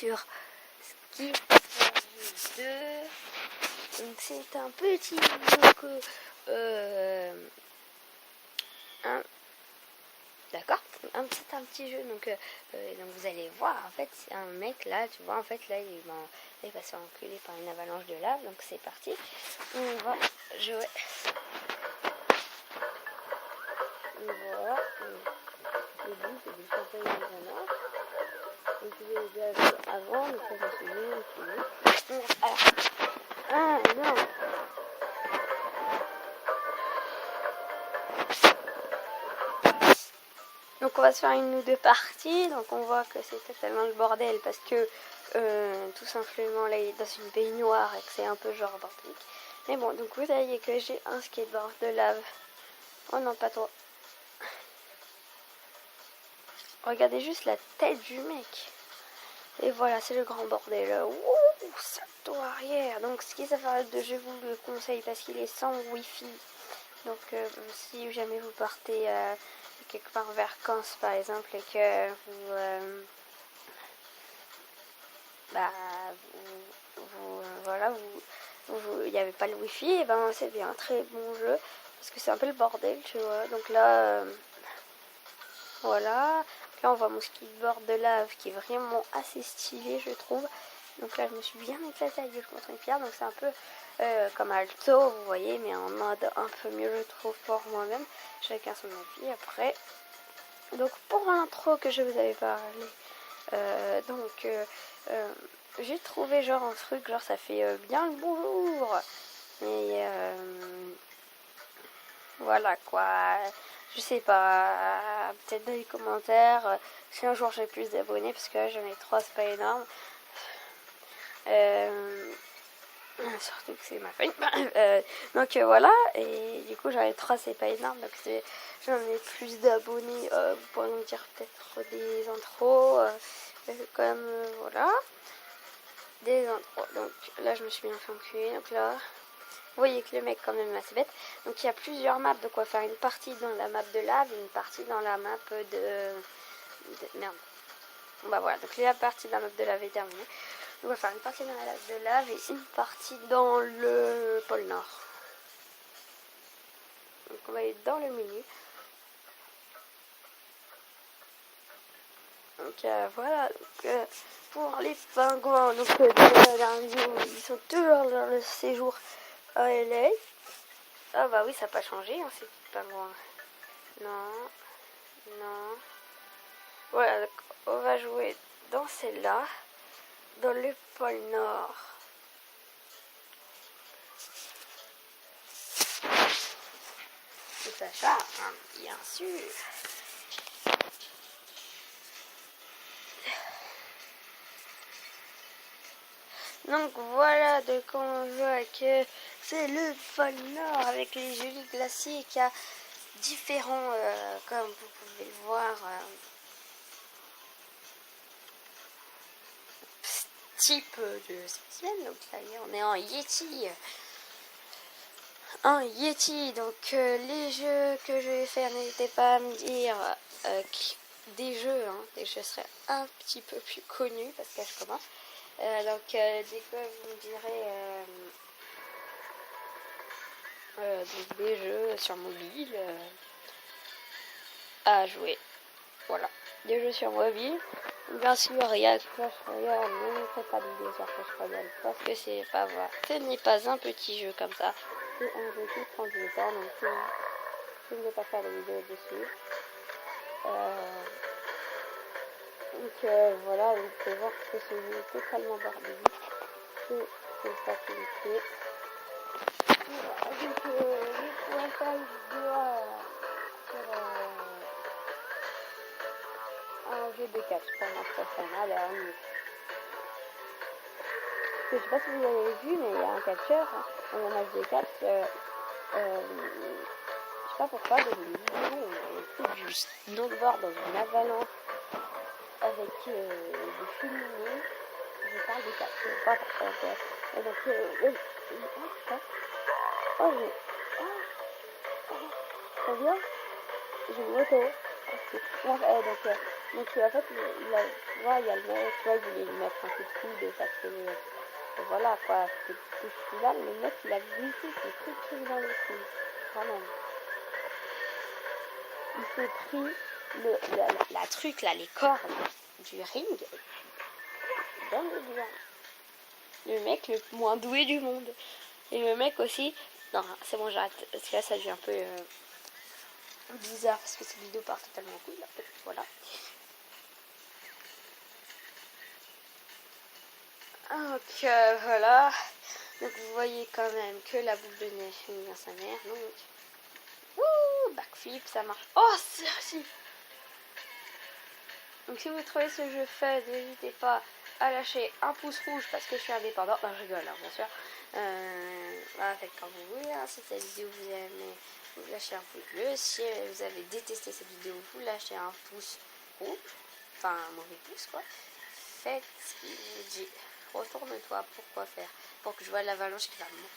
sur ce qui s'agit de... Donc c'est un petit jeu d'accord, c'est un petit jeu, donc vous allez voir, en fait, c'est un mec là, tu vois, en fait, là, il va se faire enculer par une avalanche de lave, donc c'est parti, on va jouer. Voilà, le but c'est de chanter une avalanche, donc je l'ai déjà joué avant, mais ça, je me suis bien alors, non. Donc on va se faire une ou deux parties, donc on voit que c'est totalement le bordel parce que tout simplement là il est dans une baignoire et que c'est un peu genre bordelique. Mais bon, donc vous voyez que j'ai un skateboard de lave. Oh non, pas toi. Regardez juste la tête du mec. Et voilà, c'est le grand bordel. Ouh, salto arrière. Donc ce qui s'appelle de je vous le conseille parce qu'il est sans wifi. Donc si jamais vous partez quelque part en vacances par exemple et que vous voilà, il n'y avait pas le wifi, et ben c'est bien, un très bon jeu parce que c'est un peu le bordel, tu vois. Donc là voilà, là on voit mon skateboard de lave qui est vraiment assez stylé, je trouve. Donc là je me suis bien éclatée à gueule contre une pierre, donc c'est un peu comme Alto, vous voyez, mais en mode un peu mieux, je trouve, pour moi-même. Chacun son avis après. Donc pour l'intro que je vous avais parlé, j'ai trouvé genre un truc, genre ça fait bien le bonjour. Et voilà quoi, je sais pas, peut-être dans les commentaires, si un jour j'ai plus d'abonnés, parce que là j'en ai 3, c'est pas énorme. Surtout que c'est ma famille. Donc voilà, et du coup j'en ai 3, c'est pas énorme, donc j'en ai plus d'abonnés. Vous pourrez me dire peut-être des intros, comme voilà, des intros. Donc là je me suis bien fait enculer, donc là vous voyez que le mec quand même est assez bête. Donc il y a plusieurs maps, donc on va faire une partie dans la map de lave, une partie dans la map de merde. Bon bah voilà, donc la partie de la map de lave est terminée. On va faire une partie dans la lave de lave et une partie dans le pôle Nord. Donc on va aller dans le menu. Donc voilà, donc, pour les pingouins, donc dans la vidéo, ils sont toujours dans le séjour à LA. Ah bah oui, ça n'a pas changé, hein, ces petits pingouins. Non, non. Voilà, donc on va jouer dans celle-là, dans le pôle Nord. Et ça charge, hein, bien sûr. Donc voilà, donc on voit que c'est le pôle Nord avec les jolis glaciers qui a différents, comme vous pouvez le voir, type de spécimen. Donc là on est en Yeti. Un Yeti, donc les jeux que je vais faire, n'hésitez pas à me dire des jeux seraient un petit peu plus connus parce que je commence. Donc dès que vous me direz donc des jeux sur mobile à jouer. Voilà, des jeux sur mobile. Bien sûr, il y a Clash Royale, ne me faites pas d'idée sur Clash Royale parce que c'est pas vrai. Ce n'est pas un petit jeu comme ça. C'est un jeu qui prend du temps, donc je ne vais pas faire de vidéo dessus. Donc voilà, vous pouvez voir que ce jeu est totalement bordélique. C'est facilité. Donc je pourrais faire une vidéo sur un jeu de catch pour ma prochaine. Alors, je sais pas si vous avez vu, mais il y a un catcheur dans un match de catch. Je sais pas pourquoi, dans une vidéo, on fait du snowboard dans une avalanche avec des cheminées. Je parle de catch, je sais pas pourquoi. Et donc, ça vient. J'ai une moto. Donc Donc en fait, tu vois, il y a le mec, tu vois, il voulait lui mettre un coup de coude parce que voilà quoi, c'était tout final, mais le mec il a glissé ses trucs dans le coude. Vraiment. Il s'est pris la truc là, les cordes du ring dans le doigt. Le mec le moins doué du monde. Et le mec aussi. Non, c'est bon, j'arrête. Parce que là, ça devient un peu bizarre. Parce que cette vidéo part totalement cool. Là. Voilà. Donc, voilà. Donc, vous voyez quand même que la boule de neige finit dans sa mère. Donc, wouh, backflip, ça marche. Oh, si. Donc, si vous trouvez ce jeu fun, n'hésitez pas à lâcher un pouce rouge parce que je suis indépendant. Non, je rigole, hein, bien sûr. Voilà, faites comme vous voulez. Hein. Si cette vidéo vous a aimé, vous lâchez un pouce bleu. Si vous avez détesté cette vidéo, vous lâchez un pouce rouge. Enfin, un mauvais pouce, quoi. Faites ce qu'il vous dit. Retourne-toi. Pourquoi faire? Pour que je vois l'avalanche qui va monter.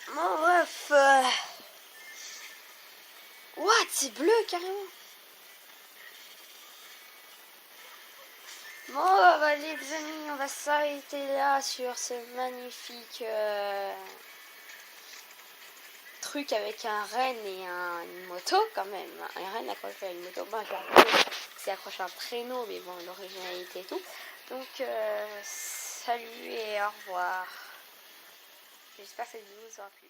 Bon, bref. What? C'est bleu, carrément. Bon, bah, les amis, on va s'arrêter là sur ce magnifique truc avec un renne et une moto quand même. Un renne accroché à une moto. Bon, c'est accroché à un traîneau, mais bon, l'originalité et tout. Donc, salut et au revoir. J'espère que cette vidéo vous aura plu.